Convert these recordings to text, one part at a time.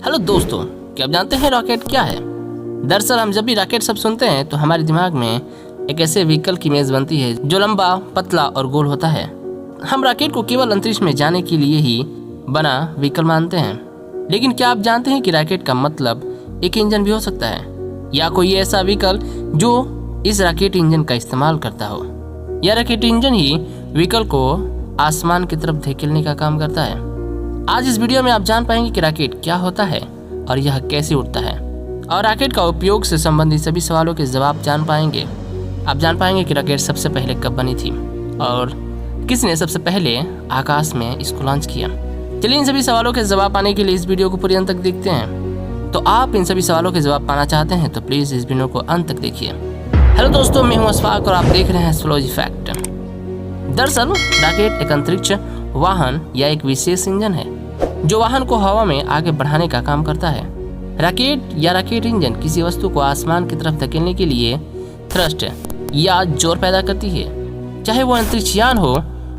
Hello दोस्तों, क्या आप जानते हैं रॉकेट क्या है? दरअसल हम जब भी रॉकेट शब्द सुनते हैं तो हमारे दिमाग में एक ऐसे व्हीकल की इमेज बनती है जो लंबा, पतला और गोल होता है। हम रॉकेट को केवल अंतरिक्ष में जाने के लिए ही बना व्हीकल मानते हैं, लेकिन क्या आप जानते हैं कि रॉकेट का मतलब एक इंजन भी हो सकता है, या कोई ऐसा व्हीकल जो इस रॉकेट इंजन का इस्तेमाल करता हो। यह रॉकेट इंजन ही व्हीकल को आसमान की तरफ धकेलने का काम करता है। आज इस वीडियो में आप जान पाएंगे कि रॉकेट क्या होता है और यह कैसे उड़ता है, और रॉकेट का उपयोग से संबंधित सभी सवालों के जवाब जान पाएंगे। आप जान पाएंगे कि रॉकेट सबसे पहले कब बनी थी और किसने सबसे पहले आकाश में इसको लॉन्च किया। चलिए इन सभी सवालों के जवाब पाने के लिए इस वीडियो को पूरी अंत तक देखते हैं। तो आप इन सभी सवालों के जवाब पाना चाहते हैं तो प्लीज़ इस वीडियो को अंत तक देखिए। हेलो दोस्तों, मैं हूं अशफाक और आप देख रहे हैं एस्ट्रोलॉजी फैक्ट। दरअसल रॉकेट एक अंतरिक्ष वाहन या एक विशेष इंजन है जो वाहन को हवा में आगे बढ़ाने का काम करता है। रॉकेट या रॉकेट इंजन किसी वस्तु को आसमान की तरफ धकेलने के लिए थ्रस्ट या जोर पैदा करती है, चाहे वो अंतरिक्ष यान हो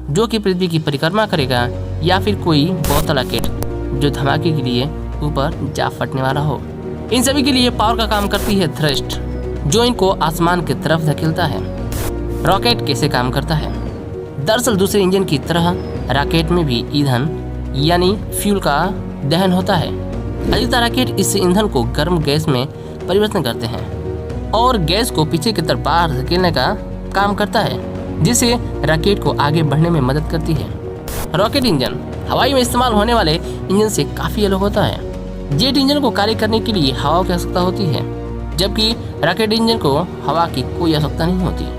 जो कि पृथ्वी की परिक्रमा करेगा या फिर कोई बोतल रॉकेट जो धमाके के लिए ऊपर जा फटने वाला हो। इन सभी के लिए पावर का काम करती है थ्रस्ट, जो इनको आसमान की तरफ धकेलता है। रॉकेट कैसे काम करता है? दरअसल दूसरे इंजन की तरह रॉकेट में भी ईंधन यानी फ्यूल का दहन होता है। अधिकतर रॉकेट इस ईंधन को गर्म गैस में परिवर्तन करते हैं और गैस को पीछे की तरफ बाहर धकेलने का काम करता है, जिससे रॉकेट को आगे बढ़ने में मदद करती है। रॉकेट इंजन हवाई में इस्तेमाल होने वाले इंजन से काफ़ी अलग होता है। जेट इंजन को कार्य करने के लिए हवा की आवश्यकता होती है, जबकि रॉकेट इंजन को हवा की कोई आवश्यकता नहीं होती।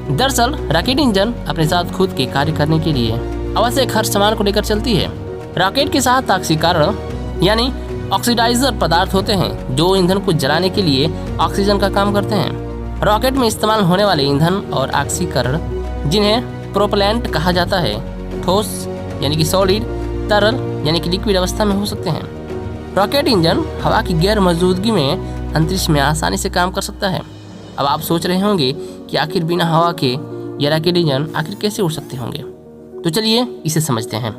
दरअसल रॉकेट इंजन अपने साथ खुद के कार्य करने के लिए आवश्यक हर सामान को लेकर चलती है। रॉकेट के साथ ऑक्सीकरण यानी ऑक्सीडाइजर पदार्थ होते हैं जो ईंधन को जलाने के लिए ऑक्सीजन का काम करते हैं। रॉकेट में इस्तेमाल होने वाले ईंधन और ऑक्सीकरण, जिन्हें प्रोपेलेंट कहा जाता है, ठोस यानी कि सॉलिड, तरल यानी कि लिक्विड अवस्था में हो सकते हैं। रॉकेट इंजन हवा की गैर मौजूदगी में अंतरिक्ष में आसानी से काम कर सकता है। अब आप सोच रहे होंगे कि आखिर बिना हवा के ये रॉकेट इंजन आखिर कैसे उड़ सकते होंगे, तो चलिए इसे समझते हैं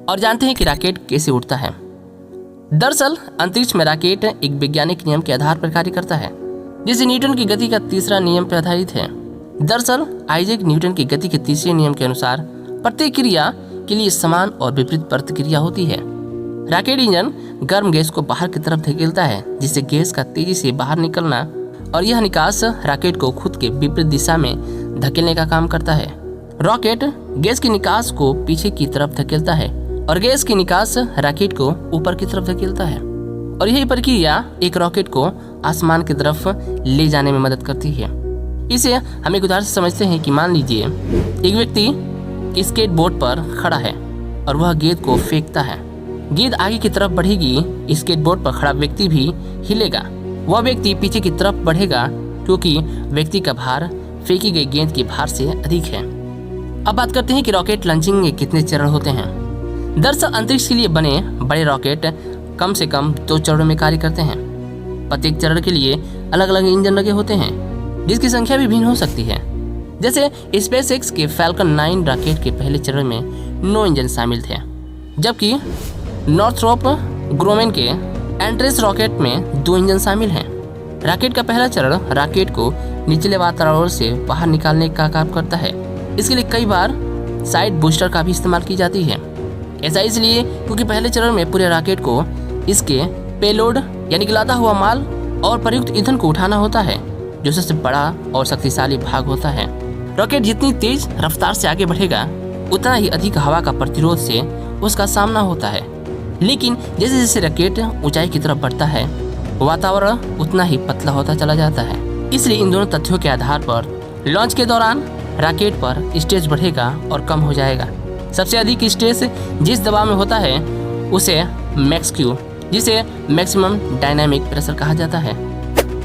और जानते हैं कि रॉकेट कैसे उड़ता है। दरअसल अंतरिक्ष में रॉकेट एक वैज्ञानिक नियम के आधार पर कार्य करता है, जिसे न्यूटन की गति का तीसरा नियम पर आधारित है। दरअसल आइजैक न्यूटन की गति के तीसरे नियम के अनुसार प्रत्येक क्रिया के लिए समान और विपरीत प्रतिक्रिया होती है। रॉकेट इंजन गर्म गैस को बाहर की तरफ धकेलता है, जिससे गैस का तेजी से बाहर निकलना और यह निकास रॉकेट को खुद के विपरीत दिशा में धकेलने का काम करता है। रॉकेट गैस के निकास को पीछे की तरफ धकेलता है और गैस की निकास रॉकेट को ऊपर की तरफ धकेलता है, और यही प्रक्रिया एक रॉकेट को आसमान की तरफ ले जाने में मदद करती है। इसे हम एक उदाहरण से समझते हैं कि मान लीजिए एक व्यक्ति स्केटबोर्ड पर खड़ा है और वह गेंद को फेंकता है। गेंद आगे की तरफ बढ़ेगी, स्केटबोर्ड पर खड़ा व्यक्ति भी हिलेगा। वह व्यक्ति पीछे की तरफ बढ़ेगा क्योंकि व्यक्ति का भार फेंकी गई गेंद के भार से अधिक है। अब बात करते हैं कि रॉकेट लॉन्चिंग के कितने चरण होते हैं। दरअसल अंतरिक्ष के लिए बने बड़े रॉकेट कम से कम 2 चरणों में कार्य करते हैं। प्रत्येक चरण के लिए अलग अलग इंजन लगे होते हैं, जिसकी संख्या भी भिन्न हो सकती है। जैसे स्पेसएक्स के फैल्कन 9 रॉकेट के पहले चरण में 9 इंजन शामिल थे, जबकि नॉर्थरोप ग्रोमेन के एंट्रेस रॉकेट में 2 इंजन शामिल हैं। रॉकेट का पहला चरण रॉकेट को निचले वातावरण से बाहर निकालने का काम करता है। इसके लिए कई बार साइड बूस्टर का भी इस्तेमाल की जाती है। ऐसा इसलिए क्योंकि पहले चरण में पूरे रॉकेट को इसके पेलोड यानी कि लादा हुआ माल और प्रयुक्त ईंधन को उठाना होता है, जो सबसे बड़ा और शक्तिशाली भाग होता है। रॉकेट जितनी तेज रफ्तार से आगे बढ़ेगा, उतना ही अधिक हवा का प्रतिरोध से उसका सामना होता है। लेकिन जैसे जैसे रॉकेट ऊंचाई की तरफ बढ़ता है, वातावरण उतना ही पतला होता चला जाता है। इसलिए इन दोनों तथ्यों के आधार पर लॉन्च के दौरान रॉकेट पर स्ट्रेस बढ़ेगा और कम हो जाएगा। सबसे अधिक स्ट्रेस जिस दबाव में होता है उसे मैक्स क्यू, जिसे मैक्सिमम डायनामिक प्रेशर कहा जाता है।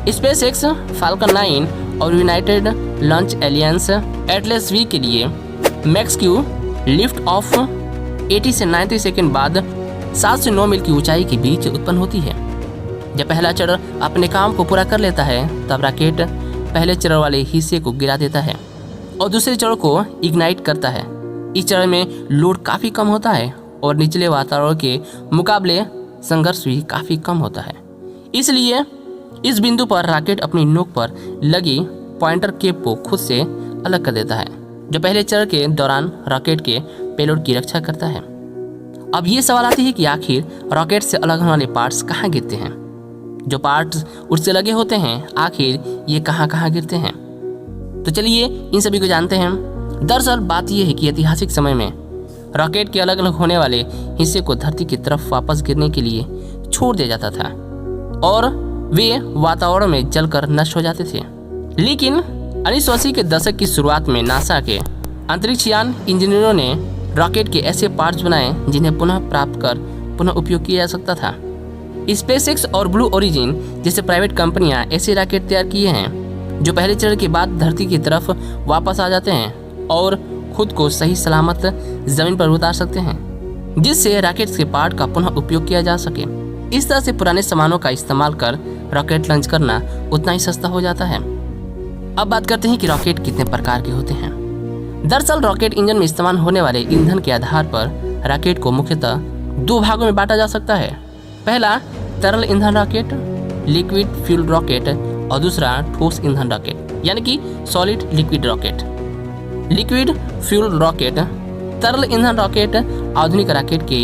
स्पेसएक्स, फाल्कन 9 और United launch aliens Atlas V के लिए मैक्स क्यू लिफ्ट ऑफ 80 से 90 सेकेंड बाद 7 से 9 मील की ऊंचाई के बीच उत्पन्न होती है। जब पहला चरण अपने काम को पूरा कर लेता है, तब रॉकेट पहले चरण वाले हिस्से को गिरा देता है और दूसरे चरण को इग्नाइट करता है। इस चरण में लोड काफ़ी कम होता है और निचले वातावरण के मुकाबले संघर्ष भी काफ़ी कम होता है। इसलिए इस बिंदु पर रॉकेट अपनी नोक पर लगी पॉइंटर केप को खुद से अलग कर देता है, जो पहले चरण के दौरान रॉकेट के पेलोड की रक्षा करता है। अब ये सवाल आती है कि आखिर रॉकेट से अलग होने वाले पार्ट्स कहाँ गिरते हैं। जो पार्ट्स उससे लगे होते हैं आखिर ये कहाँ कहाँ गिरते हैं, तो चलिए इन सभी को जानते हैं। दरअसल बात यह है कि ऐतिहासिक समय में रॉकेट के अलग अलग होने वाले हिस्से को धरती की तरफ वापस गिरने के लिए छोड़ दिया जाता था और वे वातावरण में जलकर नष्ट हो जाते थे। लेकिन 1980 के दशक की शुरुआत में नासा के अंतरिक्षयान इंजीनियरों ने रॉकेट के ऐसे पार्ट्स बनाए जिन्हें पुनः प्राप्त कर पुनः उपयोग किया जा सकता था। स्पेसएक्स और ब्लू ओरिजिन जैसे प्राइवेट कंपनियां ऐसे रॉकेट तैयार किए हैं जो पहले चरण के बाद धरती की तरफ वापस आ जाते हैं और खुद को सही सलामत जमीन पर उतार सकते हैं, जिससे रॉकेट के पार्ट का पुनः उपयोग किया जा सके। इस तरह से पुराने सामानों का इस्तेमाल कर रॉकेट लॉन्च करना उतना ही सस्ता हो जाता है। अब बात करते हैं कि रॉकेट कितने प्रकार के होते हैं। दरअसल रॉकेट इंजन में इस्तेमाल होने वाले ईंधन के आधार पर रॉकेट को मुख्यतः दो भागों में बांटा जा सकता है। पहला तरल ईंधन रॉकेट, लिक्विड फ्यूल रॉकेट, और दूसरा ठोस ईंधन रॉकेट यानी कि solid liquid rocket. Liquid fuel rocket तरल ईंधन रॉकेट आधुनिक रॉकेट के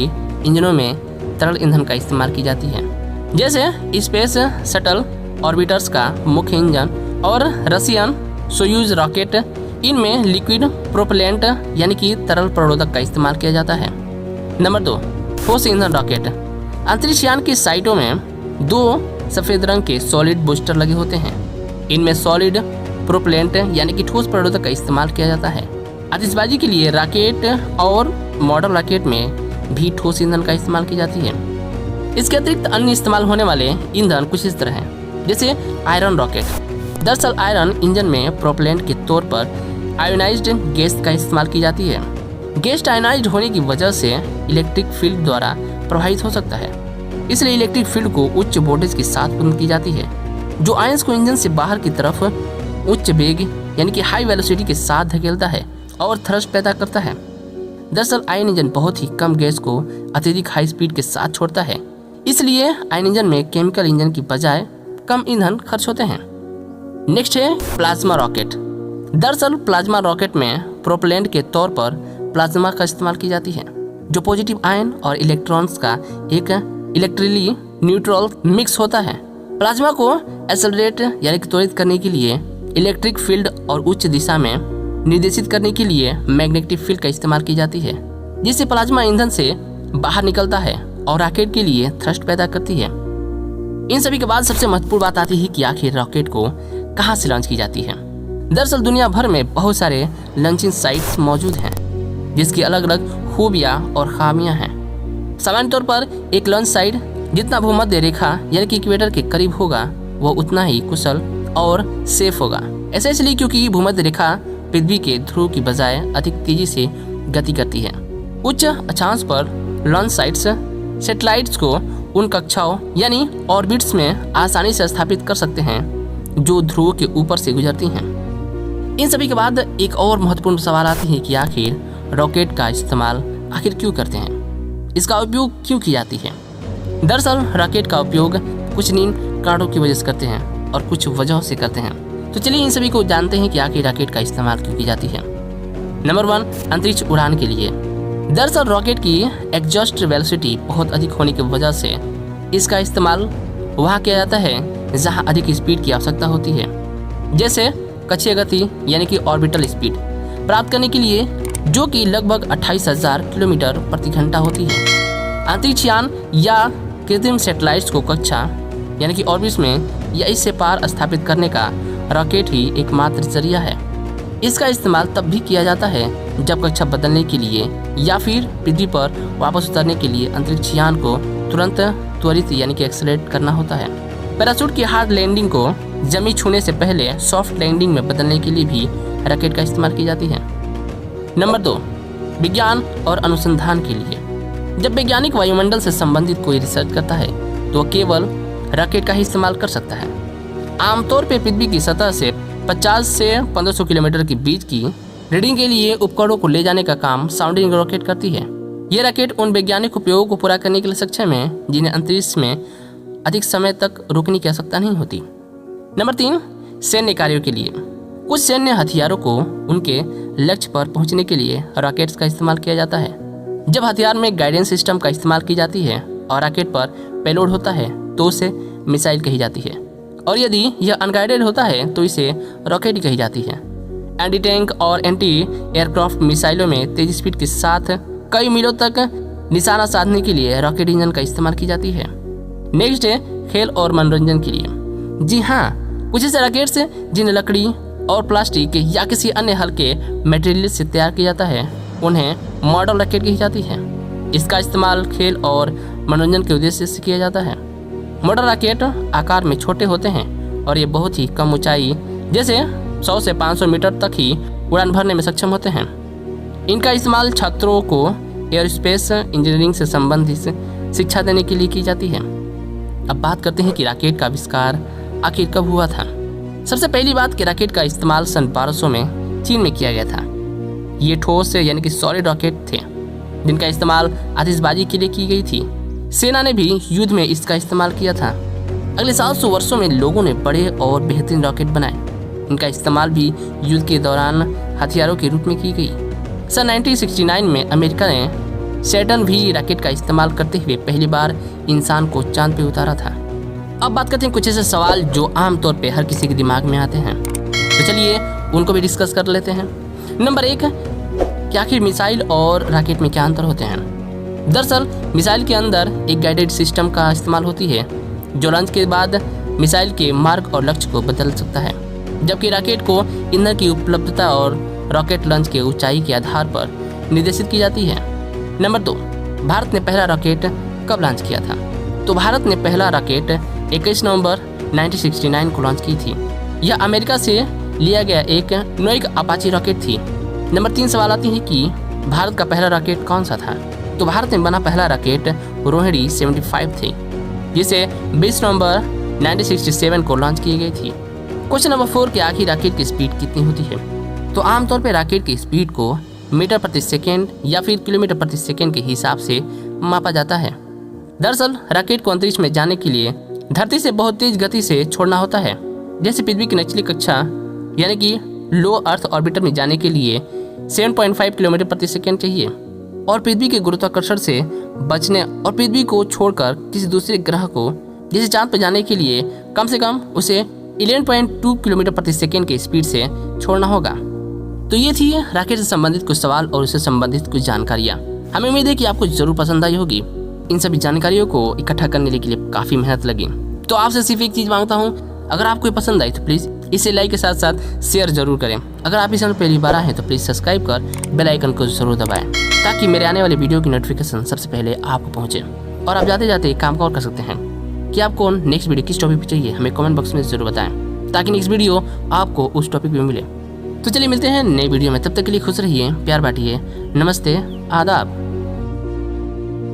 इंजनों में तरल ईंधन का इस्तेमाल की जाती है, जैसे स्पेस शटल ऑर्बिटर्स का मुख्य इंजन और रशियन सोयूज रॉकेट। इनमें लिक्विड प्रोपेलेंट यानी कि तरल प्ररोधक का इस्तेमाल किया जाता है। नंबर 2 ठोस ईंधन रॉकेट। अंतरिक्षयान की साइटों में दो सफेद रंग के सॉलिड बूस्टर लगे होते हैं। इनमें सॉलिड प्रोपेलेंट यानी कि ठोस प्ररोधक का इस्तेमाल किया जाता है। आतिशबाजी के लिए रॉकेट और मॉडल रॉकेट में भी ठोस ईंधन का इस्तेमाल की जाती है। इसके अतिरिक्त अन्य इस्तेमाल होने वाले ईंधन कुछ इस तरह हैं, जैसे आयरन रॉकेट। दरअसल आयरन इंजन में प्रोपेलेंट के तौर पर आयोनाइज्ड गैस का इस्तेमाल की जाती है। गैस आयोनाइज्ड होने की वजह से इलेक्ट्रिक फील्ड द्वारा प्रभावित हो सकता है, इसलिए इलेक्ट्रिक फील्ड को उच्च वोल्टेज के साथ उत्पन्न की जाती है, जो आयंस को इंजन से बाहर की तरफ उच्च वेग यानी कि हाई वेलोसिटी के साथ धकेलता है और थ्रस्ट पैदा करता है। दरअसल आयन इंजन बहुत ही कम गैस को अत्यधिक हाई स्पीड के साथ छोड़ता है, इसलिए आयन इंजन में केमिकल इंजन की बजाय कम ईंधन खर्च होते हैं। नेक्स्ट है प्लाज्मा रॉकेट। दरअसल प्लाज्मा रॉकेट में प्रोपेलेंट के तौर पर प्लाज्मा का इस्तेमाल की जाती है, जो पॉजिटिव आयन और इलेक्ट्रॉन्स का एक इलेक्ट्रिकली न्यूट्रल मिक्स होता है। प्लाज्मा को एक्सेलरेट यानी कि त्वरित करने के लिए इलेक्ट्रिक फील्ड और उच्च दिशा में निर्देशित करने के लिए मैग्नेटिक फील्ड का इस्तेमाल की जाती है, जिससे प्लाज्मा ईंधन से बाहर निकलता है और रॉकेट के लिए थ्रस्ट पैदा करती है। इन सभी के बाद सबसे महत्वपूर्ण बात आती है कि आखिर रॉकेट को कहाँ से लॉन्च की जाती है। दरअसल दुनिया भर में बहुत सारे लॉन्चिंग साइट्स मौजूद हैं, जिसकी अलग अलग खूबियाँ और खामियाँ हैं। सामान्य तौर पर एक लॉन्च साइट जितना भूमध्य रेखा यानी कि इक्वेटर के करीब होगा वो उतना ही कुशल और सेफ होगा। ऐसा इसलिए क्योंकि भूमध्य रेखा पृथ्वी के ध्रुव की बजाय अधिक तेजी से गति करती है। उच्च अक्षांश पर लॉन्च साइट्स सैटेलाइट्स को उन कक्षाओं यानी ऑर्बिट्स में आसानी से स्थापित कर सकते हैं जो ध्रुव के ऊपर से गुजरती हैं। इन सभी के बाद एक और महत्वपूर्ण सवाल आती है कि आखिर रॉकेट का इस्तेमाल आखिर क्यों करते हैं, इसका उपयोग क्यों की जाती है। दरअसल रॉकेट का उपयोग कुछ नीन कारणों की वजह से करते हैं और कुछ वजहों से करते हैं। तो चलिए इन सभी को जानते हैं कि आखिर रॉकेट का इस्तेमाल क्यों की जाती है। नंबर 1 अंतरिक्ष उड़ान के लिए। दरअसल रॉकेट की एग्जॉस्ट वेलोसिटी बहुत अधिक होने की वजह से इसका इस्तेमाल वहाँ किया जाता है जहाँ अधिक स्पीड की आवश्यकता होती है, जैसे कक्षीय गति यानी कि ऑर्बिटल स्पीड प्राप्त करने के लिए, जो कि लगभग 28,000 किलोमीटर प्रति घंटा होती है। अंतरिक्षयान या कृत्रिम सैटेलाइट्स को कक्षा यानी कि ऑर्बिट में या इससे पार स्थापित करने का रॉकेट ही एकमात्र जरिया है। इसका इस्तेमाल तब भी किया जाता है जब कक्षा बदलने के लिए या फिर पृथ्वी पर वापस उतरने के लिए अंतरिक्षयान को तुरंत त्वरित यानी कि एक्सेलरेट करना होता है। पैराशूट की हार्ड लैंडिंग को जमीन छूने से पहले सॉफ्ट लैंडिंग में बदलने के लिए भी रॉकेट का इस्तेमाल की जाती है। नंबर 2 विज्ञान और अनुसंधान के लिए। जब वैज्ञानिक वायुमंडल से संबंधित कोई रिसर्च करता है तो केवल रॉकेट का ही इस्तेमाल कर सकता है। आमतौर पर पृथ्वी की सतह से 50 से 1500 किलोमीटर के बीच की रीडिंग के लिए उपकरणों को ले जाने का काम साउंडिंग रॉकेट करती है। ये रॉकेट उन वैज्ञानिक उपयोगों को पूरा करने के लिए सक्षम है जिन्हें अंतरिक्ष में अधिक समय तक रुकने की आवश्यकता नहीं होती। नंबर 3, सैन्य कार्यों के लिए। कुछ सैन्य हथियारों को उनके लक्ष्य पर पहुंचने के लिए रॉकेट्स का इस्तेमाल किया जाता है। जब हथियार में गाइडेंस सिस्टम का इस्तेमाल की जाती है और रॉकेट पर पेलोड होता है तो उसे मिसाइल कही जाती है, और यदि यह अनगाइडेड होता है तो इसे रॉकेट कही जाती है। एंटी टैंक और एंटी एयरक्राफ्ट मिसाइलों में तेज स्पीड के साथ कई मीलों तक निशाना साधने के लिए रॉकेट इंजन का इस्तेमाल की जाती है। नेक्स्ट है खेल और मनोरंजन के लिए। जी हाँ, कुछ ऐसे रॉकेट्स जिन्हें लकड़ी और प्लास्टिक या किसी अन्य हल्के मटेरियल से तैयार किया जाता है उन्हें मॉडल रॉकेट कही जाती है। इसका इस्तेमाल खेल और मनोरंजन के उद्देश्य से किया जाता है। मॉडल रॉकेट आकार में छोटे होते हैं और ये बहुत ही कम ऊंचाई जैसे 100 से 500 मीटर तक ही उड़ान भरने में सक्षम होते हैं। इनका इस्तेमाल छात्रों को एयरोस्पेस इंजीनियरिंग से संबंधित शिक्षा देने के लिए की जाती है। अब बात करते हैं कि रॉकेट का आविष्कार आखिर कब हुआ था। सबसे पहली बात कि रॉकेट का इस्तेमाल सन 1200 में चीन में किया गया था। ये ठोस यानी कि सॉलिड रॉकेट थे जिनका इस्तेमाल आतिशबाजी के लिए की गई थी। सेना ने भी युद्ध में इसका इस्तेमाल किया था। अगले 700 वर्षों में लोगों ने बड़े और बेहतरीन रॉकेट बनाए। इनका इस्तेमाल भी युद्ध के दौरान हथियारों के रूप में की गई। सन 1969 में अमेरिका ने सैटर्न भी रॉकेट का इस्तेमाल करते हुए पहली बार इंसान को चांद पे उतारा था। अब बात करते हैं कुछ ऐसे सवाल जो आमतौर पे हर किसी के दिमाग में आते हैं, तो चलिए उनको भी डिस्कस कर लेते हैं। नंबर 1, कि आखिर मिसाइल और रॉकेट में क्या अंतर होते हैं। दरअसल मिसाइल के अंदर एक गाइडेड सिस्टम का इस्तेमाल होती है जो लॉन्च के बाद मिसाइल के मार्ग और लक्ष्य को बदल सकता है, जबकि रॉकेट को ईंधन की उपलब्धता और रॉकेट लॉन्च के ऊंचाई के आधार पर निर्देशित की जाती है। नंबर 2, भारत ने पहला रॉकेट कब लॉन्च किया था। तो भारत ने पहला रॉकेट 21 नवंबर 1969 को लॉन्च की थी। यह अमेरिका से लिया गया एक नोइक अपाची रॉकेट थी। नंबर 3 सवाल आती है कि भारत का पहला रॉकेट कौन सा था। तो भारत में बना पहला रॉकेट रोहिणी 75 थी जिसे 20 नवंबर 1967 को लॉन्च की गई थी। क्वेश्चन नंबर 4 कि आखिर रॉकेट की स्पीड कितनी होती है। तो आमतौर पर रॉकेट की स्पीड को मीटर प्रति सेकेंड या फिर किलोमीटर प्रति सेकेंड के हिसाब से मापा जाता है। दरअसल रॉकेट को अंतरिक्ष में जाने के लिए धरती से बहुत तेज गति से छोड़ना होता है। जैसे पृथ्वी की निचली कक्षा यानी कि लो अर्थ ऑर्बिटर में जाने के लिए 7.5 किलोमीटर प्रति सेकेंड चाहिए, और पृथ्वी के गुरुत्वाकर्षण से बचने और पृथ्वी को छोड़कर किसी दूसरे ग्रह को जैसे चांद पर जाने के लिए कम से कम उसे 11.2 किलोमीटर प्रति सेकेंड की स्पीड से छोड़ना होगा। तो ये थी रॉकेट से संबंधित कुछ सवाल और उससे संबंधित कुछ जानकारियाँ। हमें उम्मीद है कि आपको जरूर पसंद आई होगी। इन सभी जानकारियों को इकट्ठा करने के लिए काफ़ी मेहनत लगी। तो आपसे सिर्फ एक चीज़ मांगता हूँ, अगर आपको पसंद आई तो प्लीज़ इसे लाइक के साथ साथ शेयर जरूर करें। अगर आप इस चैनल पहली बार आए हैं तो प्लीज़ सब्सक्राइब कर बेल आइकन को जरूर दबाएं ताकि मेरे आने वाले वीडियो की नोटिफिकेशन सबसे पहले आपको पहुँचे। और आप जाते जाते एक काम और कर सकते हैं कि आपको नेक्स्ट वीडियो किस टॉपिक पर चाहिए हमें कमेंट बॉक्स में जरूर बताएं ताकि नेक्स्ट वीडियो आपको उस टॉपिक पर मिले। तो चलिए मिलते हैं नए वीडियो में, तब तक के लिए खुश रहिए, प्यार बांटिए। नमस्ते, आदाब।